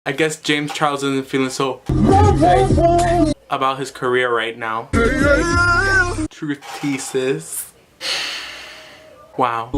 I guess James Charles isn't feeling so about his career right now. Truth thesis. Wow.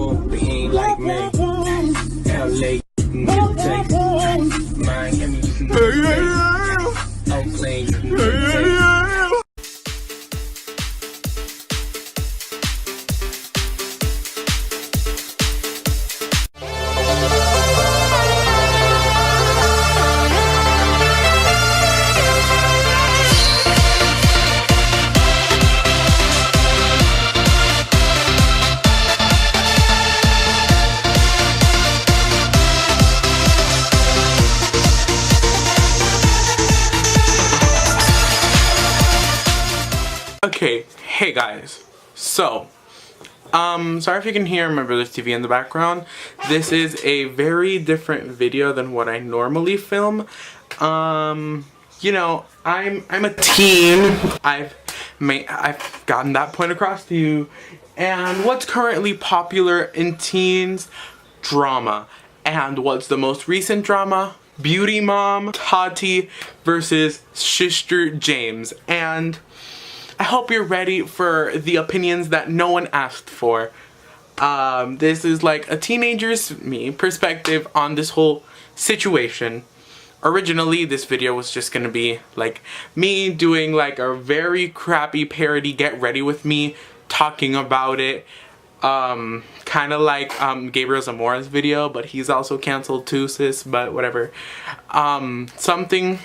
Okay, hey guys. So, sorry if you can hear my brother's TV in the background. This is a very different video than what I normally film. You know, I'm a teen. I've gotten that point across to you. And what's currently popular in teens? Drama. And what's the most recent drama? Beauty Mom Tati versus Sister James. And I hope you're ready for the opinions that no one asked for. This is like a teenager's perspective on this whole situation. Originally, this video was just gonna be like me doing like a very crappy parody Get Ready With Me, talking about it. Kind of like Gabriel Zamora's video, but he's also canceled too, sis, but whatever. Something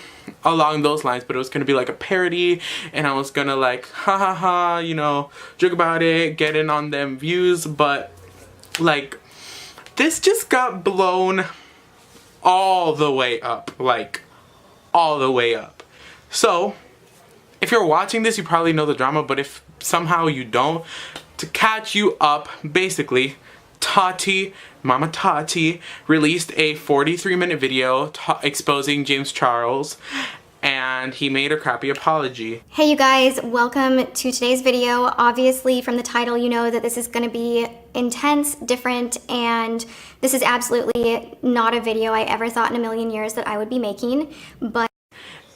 along those lines, but it was gonna be like a parody, and I was gonna like ha ha ha, you know, joke about it, get in on them views, but like this just got blown all the way up, like all the way up. So if you're watching this, you probably know the drama, but if somehow you don't, to catch you up, basically Mama Tati released a 43-minute video exposing James Charles, and he made a crappy apology. Hey you guys, welcome to today's video. Obviously from the title you know that this is going to be intense, different, and this is absolutely not a video I ever thought in a million years that I would be making, but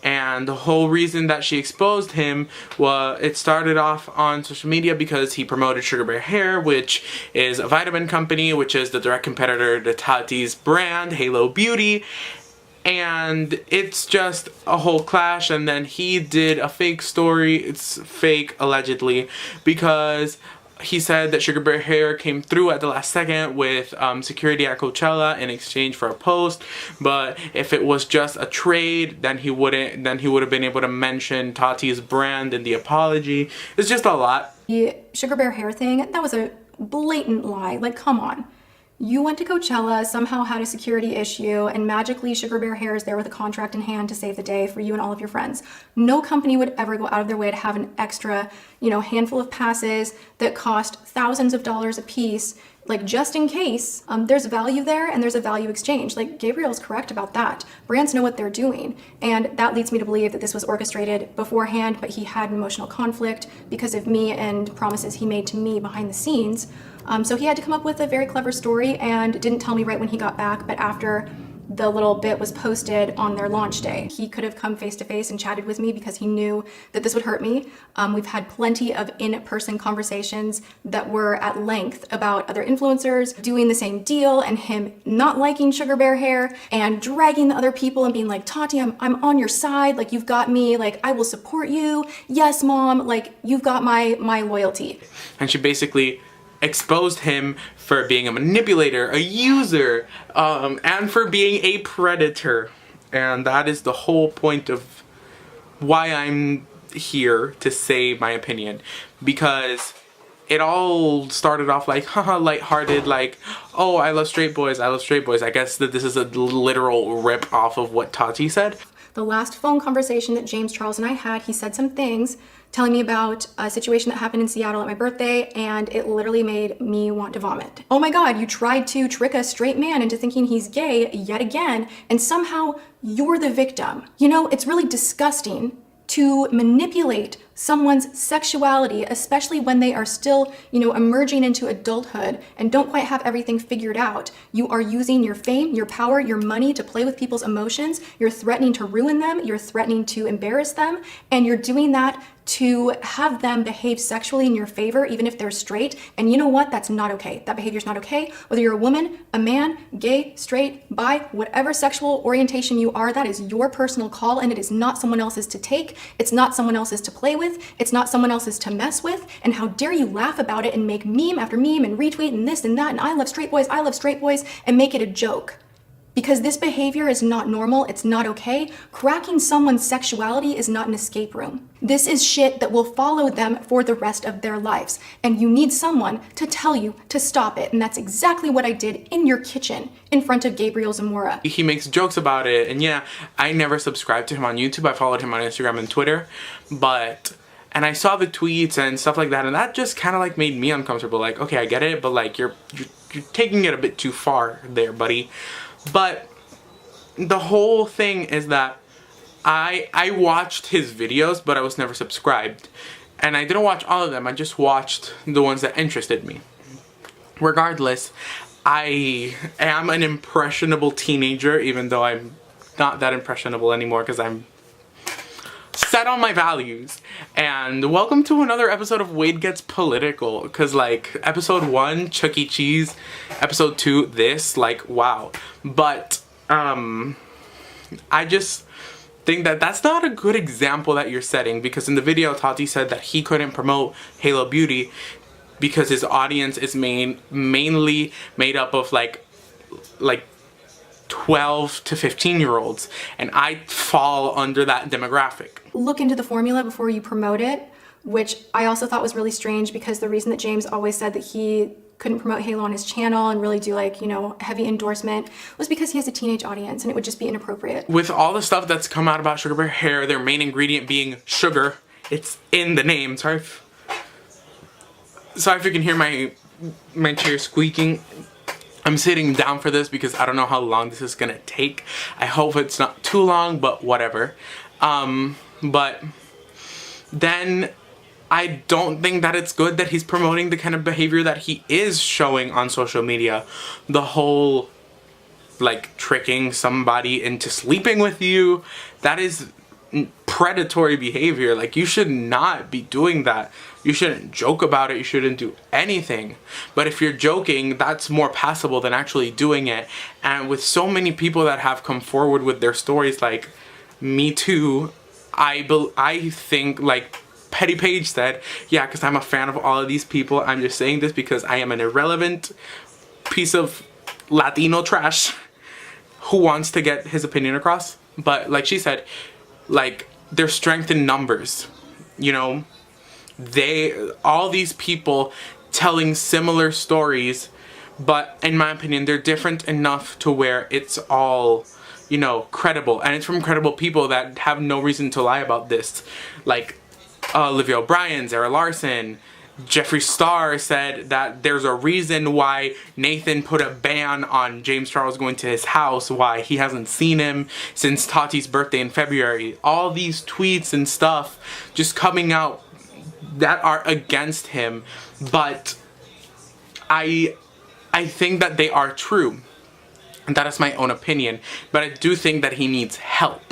and the whole reason that she exposed him was it started off on social media because he promoted Sugar Bear Hair, which is a vitamin company, which is the direct competitor to Tati's brand, Halo Beauty. And it's just a whole clash, and then he did a fake story. It's fake, allegedly, because he said that Sugar Bear Hair came through at the last second with security at Coachella in exchange for a post, but if it was just a trade, then he would have been able to mention Tati's brand in the apology. It's just a lot. The Sugar Bear Hair thing, that was a blatant lie. Like, come on. You went to Coachella, somehow had a security issue, and magically Sugar Bear Hair is there with a contract in hand to save the day for you and all of your friends. No company would ever go out of their way to have an extra, you know, handful of passes that cost thousands of dollars a piece, like just in case. There's value there and there's a value exchange. Like, Gabriel's correct about that. Brands know what they're doing, and that leads me to believe that this was orchestrated beforehand, but he had an emotional conflict because of me and promises he made to me behind the scenes. So he had to come up with a very clever story and didn't tell me right when he got back, but after the little bit was posted on their launch day. He could have come face to face and chatted with me because he knew that this would hurt me. We've had plenty of in-person conversations that were at length about other influencers doing the same deal and him not liking Sugar Bear Hair and dragging the other people and being like, Tati, I'm on your side, like you've got me, like I will support you. Yes, mom, like you've got my loyalty. And she basically exposed him for being a manipulator, a user, and for being a predator. And that is the whole point of why I'm here to say my opinion, because it all started off like haha lighthearted, like, oh, I love straight boys, I love straight boys. I guess that this is a literal rip off of what Tati said. The last phone conversation that James Charles and I had, he said some things telling me about a situation that happened in Seattle at my birthday, and it literally made me want to vomit. Oh my God, you tried to trick a straight man into thinking he's gay yet again, and somehow you're the victim. You know, it's really disgusting to manipulate someone's sexuality, especially when they are still, emerging into adulthood and don't quite have everything figured out. You are using your fame, your power, your money to play with people's emotions. You're threatening to ruin them. You're threatening to embarrass them. And you're doing that to have them behave sexually in your favor, even if they're straight. And you know what? That's not okay. That behavior's not okay. Whether you're a woman, a man, gay, straight, bi, whatever sexual orientation you are, that is your personal call, and it is not someone else's to take. It's not someone else's to play with. It's not someone else's to mess with. And how dare you laugh about it and make meme after meme and retweet and this and that and I love straight boys and make it a joke. Because this behavior is not normal, it's not okay. Cracking someone's sexuality is not an escape room. This is shit that will follow them for the rest of their lives. And you need someone to tell you to stop it. And that's exactly what I did in your kitchen in front of Gabriel Zamora. He makes jokes about it, and yeah, I never subscribed to him on YouTube. I followed him on Instagram and Twitter, and I saw the tweets and stuff like that, and that just kind of like made me uncomfortable. Like, okay, I get it, but like you're taking it a bit too far there, buddy. But the whole thing is that I watched his videos, but I was never subscribed. And I didn't watch all of them, I just watched the ones that interested me. Regardless, I am an impressionable teenager, even though I'm not that impressionable anymore because I'm set on my values. And welcome to another episode of Wade Gets Political, because like episode 1, Chuck E. Cheese, episode 2, this, like wow. But I just think that that's not a good example that you're setting, because in the video Tati said that he couldn't promote Halo Beauty because his audience is mainly made up of like 12 to 15-year-olds, and I fall under that demographic. Look into the formula before you promote it, which I also thought was really strange, because the reason that James always said that he couldn't promote Halo on his channel and really do like, heavy endorsement was because he has a teenage audience and it would just be inappropriate. With all the stuff that's come out about Sugar Bear hair, their main ingredient being sugar, it's in the name. Sorry if you can hear my chair squeaking. I'm sitting down for this because I don't know how long this is gonna take. I hope it's not too long, but whatever. But then I don't think that it's good that he's promoting the kind of behavior that he is showing on social media. The whole like tricking somebody into sleeping with you, that is predatory behavior. Like, you should not be doing that. You shouldn't joke about it. You shouldn't do anything. But if you're joking, that's more passable than actually doing it. And with so many people that have come forward with their stories, like me too, I think, like Petty Page said, yeah, because I'm a fan of all of these people. I'm just saying this because I am an irrelevant piece of Latino trash who wants to get his opinion across. But like she said, like, there's strength in numbers, all these people telling similar stories, but in my opinion they're different enough to where it's all credible, and it's from credible people that have no reason to lie about this. Like Olivia O'Brien, Zara Larson, Jeffree Star said that there's a reason why Nathan put a ban on James Charles going to his house, why he hasn't seen him since Tati's birthday in February. All these tweets and stuff just coming out that are against him, but I think that they are true, and that is my own opinion. But I do think that he needs help.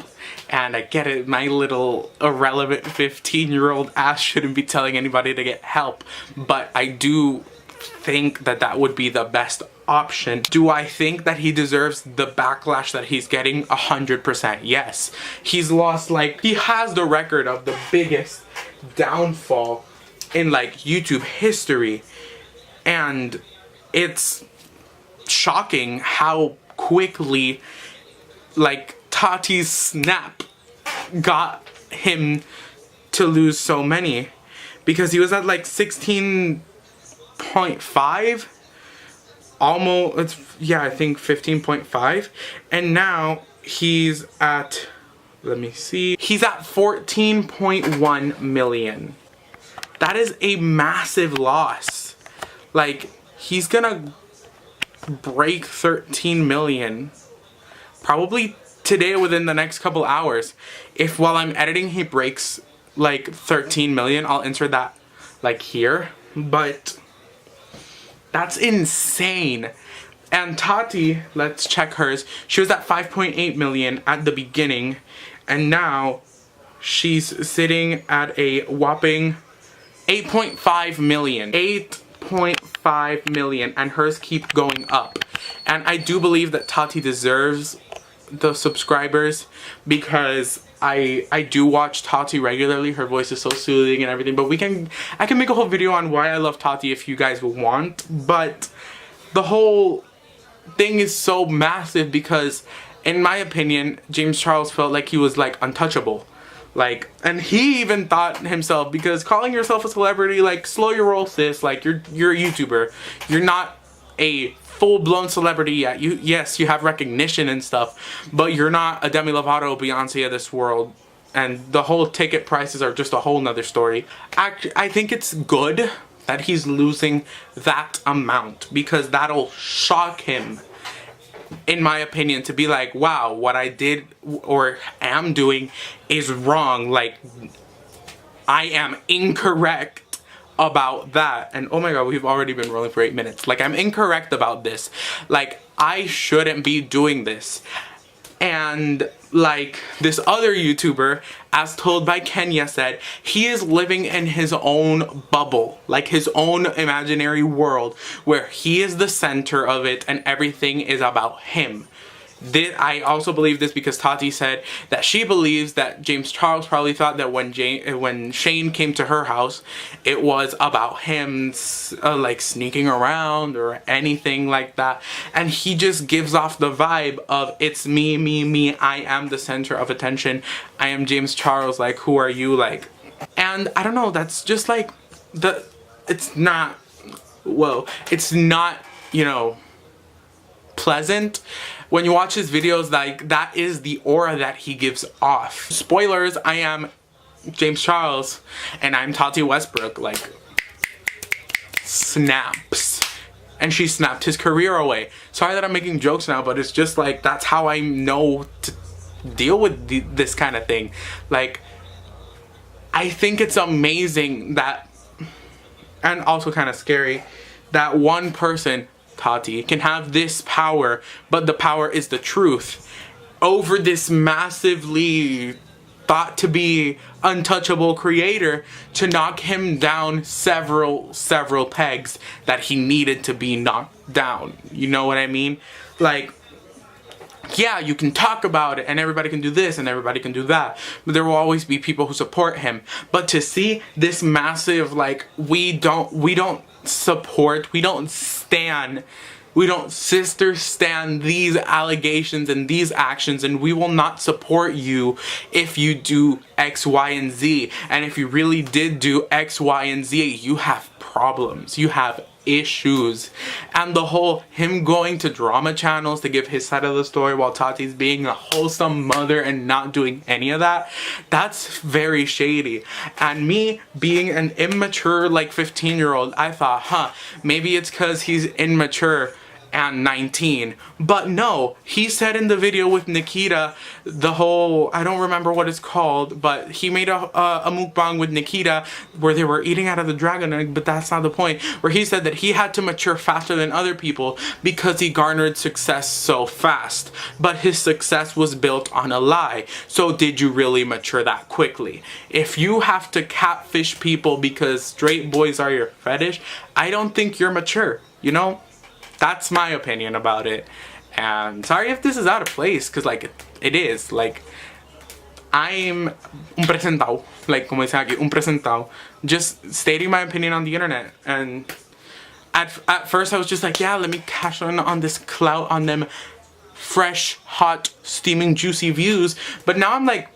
And I get it, my little irrelevant 15-year-old ass shouldn't be telling anybody to get help, but I do think that that would be the best option. Do I think that he deserves the backlash that he's getting? 100%, yes. He's lost, he has the record of the biggest downfall in YouTube history, and it's shocking how quickly Tati's snap got him to lose so many, because he was at 16.5, almost, yeah, I think 15.5, and now he's at, let me see, he's at 14.1 million. That is a massive loss. He's gonna break 13 million probably today within the next couple hours. If while I'm editing he breaks like 13 million, I'll insert that like here. But that's insane. And Tati, let's check hers. She was at 5.8 million at the beginning, and now she's sitting at a whopping 8.5 million. 8.5 million, and hers keep going up. And I do believe that Tati deserves the subscribers because I do watch Tati regularly. Her voice is so soothing and everything. But I can make a whole video on why I love Tati if you guys want. But the whole thing is so massive because, in my opinion, James Charles felt like he was like untouchable. Like, and he even thought himself, because calling yourself a celebrity, like, slow your roll, sis. Like, you're a YouTuber. You're not a full-blown celebrity yet. Yes, you have recognition and stuff, but you're not a Demi Lovato, Beyonce of this world. And the whole ticket prices are just a whole nother story. Actually, I think it's good that he's losing that amount, because that'll shock him, in my opinion, to be like, wow, what I did or am doing is wrong. Like, I am incorrect about that. And oh my god, we've already been rolling for 8 minutes. Like, I'm incorrect about this. Like, I shouldn't be doing this. And like this other YouTuber, as told by Kenya, said he is living in his own bubble, like his own imaginary world where he is the center of it and everything is about him. I also believe this because Tati said that she believes that James Charles probably thought that when Shane came to her house, it was about him like sneaking around or anything like that. And he just gives off the vibe of, it's me, me, me, I am the center of attention. I am James Charles, like, who are you, like? And I don't know, that's just like, it's not, you know, pleasant. When you watch his videos, like, that is the aura that he gives off. Spoilers, I am James Charles and I'm Tati Westbrook. Like, snaps. And she snapped his career away. Sorry that I'm making jokes now, but it's just like, that's how I know to deal with this kind of thing. Like, I think it's amazing that, and also kind of scary, that one person, Tati, can have this power, but the power is the truth, over this massively thought to be untouchable creator, to knock him down several pegs that he needed to be knocked down. You know what I mean? Like, yeah, you can talk about it and everybody can do this and everybody can do that, but there will always be people who support him. But to see this massive, like, we don't support, we don't sister stand these allegations and these actions, and we will not support you if you do X, Y, and Z. And if you really did do X, Y, and Z, you have problems, you have issues. And the whole him going to drama channels to give his side of the story while Tati's being a wholesome mother and not doing any of that, that's very shady. And me being an immature like 15-year-old, I thought, maybe it's because he's immature and 19. But no, he said in the video with Nikita, the whole, I don't remember what it's called, but he made a mukbang with Nikita where they were eating out of the dragon egg, but that's not the point, where he said that he had to mature faster than other people because he garnered success so fast, but his success was built on a lie. So did you really mature that quickly? If you have to catfish people because straight boys are your fetish, I don't think you're mature, you know? That's my opinion about it. And sorry if this is out of place, because like it is. Like, I'm un presentado, like como dicen aquí, un presentado, just stating my opinion on the internet. And at first I was just like, yeah, let me cash in on this clout, on them fresh, hot, steaming, juicy views. But now I'm like,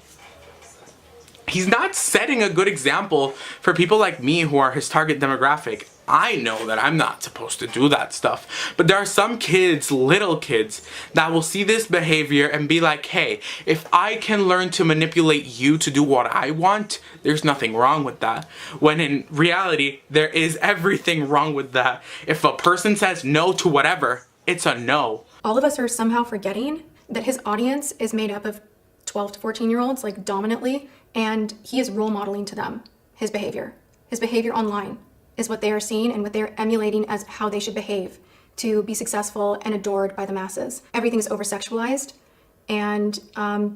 he's not setting a good example for people like me who are his target demographic. I know that I'm not supposed to do that stuff, but there are some kids, little kids, that will see this behavior and be like, hey, if I can learn to manipulate you to do what I want, there's nothing wrong with that. When in reality, there is everything wrong with that. If a person says no to whatever, it's a no. All of us are somehow forgetting that his audience is made up of 12 to 14-year-olds, like dominantly, and he is role modeling to them his behavior. His behavior online is what they are seeing and what they're emulating as how they should behave to be successful and adored by the masses. Everything is over-sexualized, and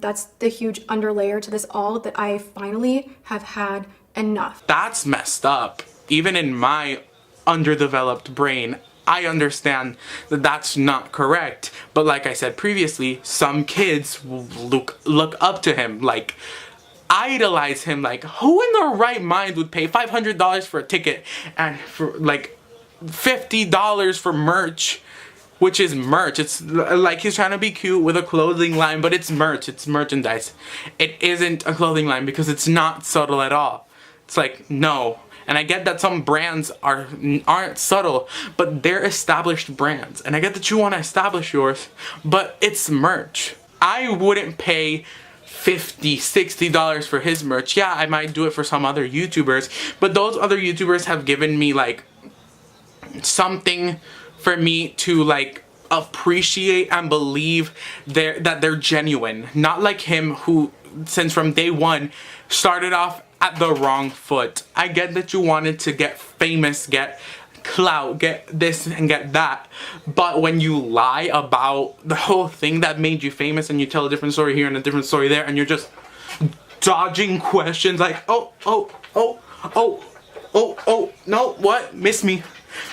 that's the huge underlayer to this all, that I finally have had enough. That's messed up. Even in my underdeveloped brain, I understand that that's not correct. But like I said previously, some kids look up to him, like idolize him. Like, who in their right mind would pay $500 for a ticket and for like $50 for merch, which is merch? It's like he's trying to be cute with a clothing line, but it's merch, it's merchandise. It isn't a clothing line because it's not subtle at all. It's like, no. And I get that some brands aren't subtle, but they're established brands. And I get that you want to establish yours, but it's merch. I wouldn't pay $50, $60 for his merch. Yeah, I might do it for some other YouTubers, but those other YouTubers have given me like something for me to like appreciate and believe that they're genuine. Not like him, who since from day one started off at the wrong foot. I get that you wanted to get famous, get clout, get this and get that, but when you lie about the whole thing that made you famous and you tell a different story here and a different story there, and you're just dodging questions like, oh, no, what? Miss me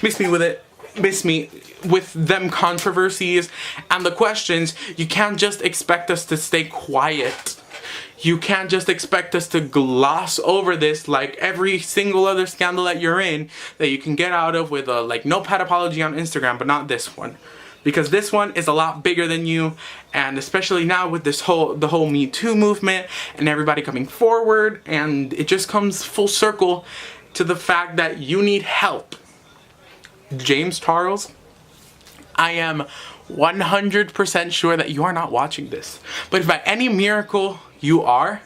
with it. Miss me with them controversies and the questions. You can't just expect us to stay quiet. You can't just expect us to gloss over this like every single other scandal that you're in that you can get out of with a like no-pat apology on Instagram, but not this one. Because this one is a lot bigger than you, and especially now with the whole Me Too movement and everybody coming forward, and it just comes full circle to the fact that you need help. James Charles, I am 100% sure that you are not watching this, but if by any miracle you are,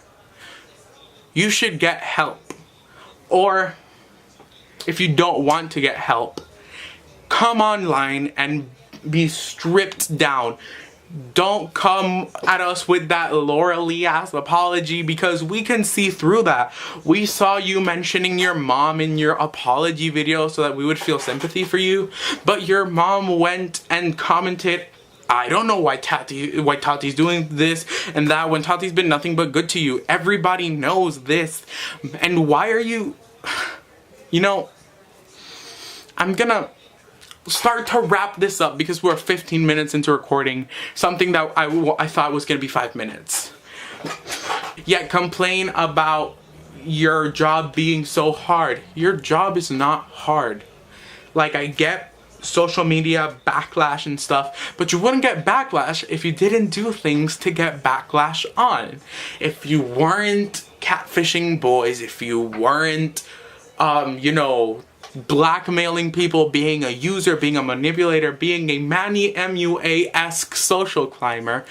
you should get help. Or if you don't want to get help, come online and be stripped down. Don't come at us with that Laura Lee ass apology, because we can see through that. We saw you mentioning your mom in your apology video so that we would feel sympathy for you, but your mom went and commented, I don't know why Tati's doing this and that, when Tati's been nothing but good to you. Everybody knows this. And why are you... You know, I'm gonna start to wrap this up because we're 15 minutes into recording something that I thought was gonna be 5 minutes. Yet complain about your job being so hard. Your job is not hard. Like, I get social media backlash and stuff, but you wouldn't get backlash if you didn't do things to get backlash on. If you weren't catfishing boys, if you weren't you know, blackmailing people, being a user, being a manipulator, being a Manny MUA-esque social climber,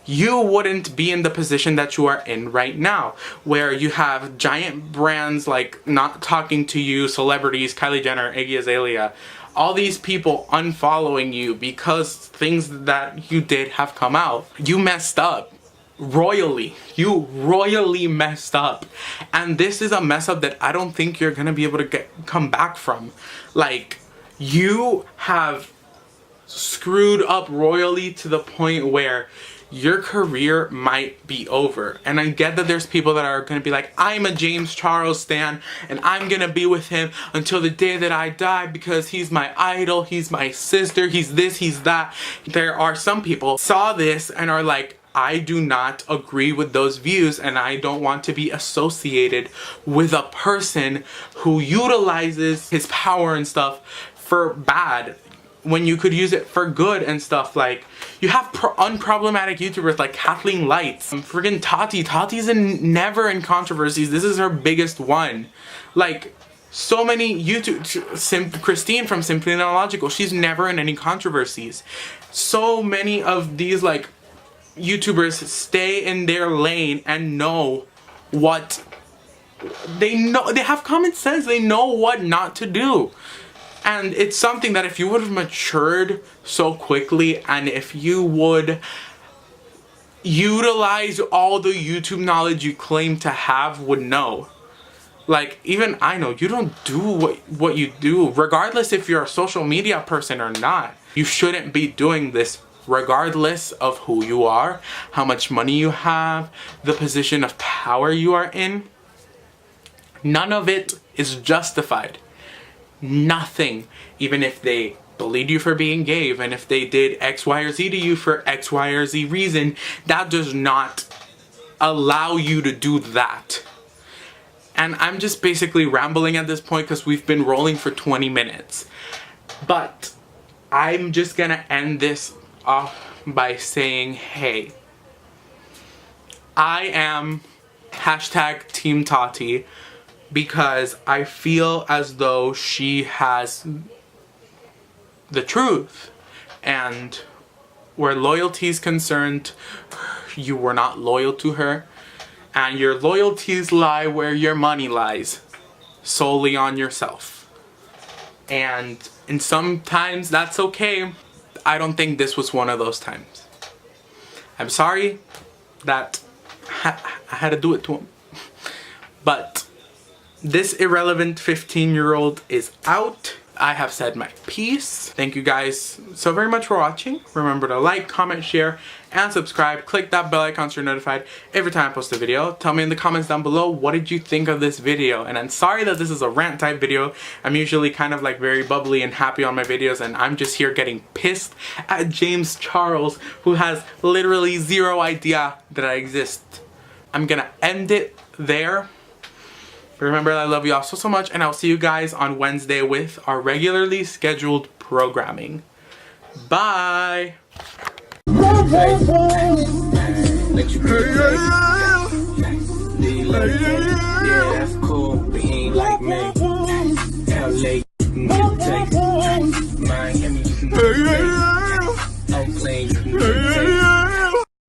you wouldn't be in the position that you are in right now, where you have giant brands like not talking to you, celebrities, Kylie Jenner, Iggy Azalea, all these people unfollowing you because things that you did have come out. You messed up. Royally. You royally messed up. And this is a mess up that I don't think you're gonna be able to come back from. Like, you have screwed up royally to the point where your career might be over. And I get that there's people that are gonna be like, I'm a James Charles stan and I'm gonna be with him until the day that I die because he's my idol, he's my sister, he's this, he's that. There are some people saw this and are like, I do not agree with those views, and I don't want to be associated with a person who utilizes his power and stuff for bad when you could use it for good and stuff. Like, you have unproblematic YouTubers like Kathleen Lights, friggin' Tati. Tati's never in controversies. This is her biggest one. Like, so many Christine from Simply Not Logical, she's never in any controversies. So many of these like YouTubers stay in their lane and know what they know. They have common sense. They know what not to do. And it's something that if you would have matured so quickly, and if you would utilize all the YouTube knowledge you claim to have would know. Like, even I know you don't do what you do, regardless if you're a social media person or not. You shouldn't be doing this regardless of who you are, how much money you have, the position of power you are in. None of it is justified. Nothing. Even if they bullied you for being gay, even if they did X, Y, or Z to you for X, Y, or Z reason, that does not allow you to do that. And I'm just basically rambling at this point because we've been rolling for 20 minutes. But I'm just gonna end this off by saying, hey, I am hashtag Team Tati because I feel as though she has the truth. And where loyalty is concerned, you were not loyal to her. And your loyalties lie where your money lies, solely on yourself. And sometimes that's okay. I don't think this was one of those times. I'm sorry that I had to do it to him. But this irrelevant 15-year-old is out. I have said my piece. Thank you guys so very much for watching. Remember to like, comment, share, and subscribe. Click that bell icon so you're notified every time I post a video. Tell me in the comments down below, what did you think of this video? And I'm sorry that this is a rant type video. I'm usually kind of like very bubbly and happy on my videos, and I'm just here getting pissed at James Charles, who has literally zero idea that I exist. I'm gonna end it there. Remember, I love you all so much, and I'll see you guys on Wednesday with our regularly scheduled programming. Bye!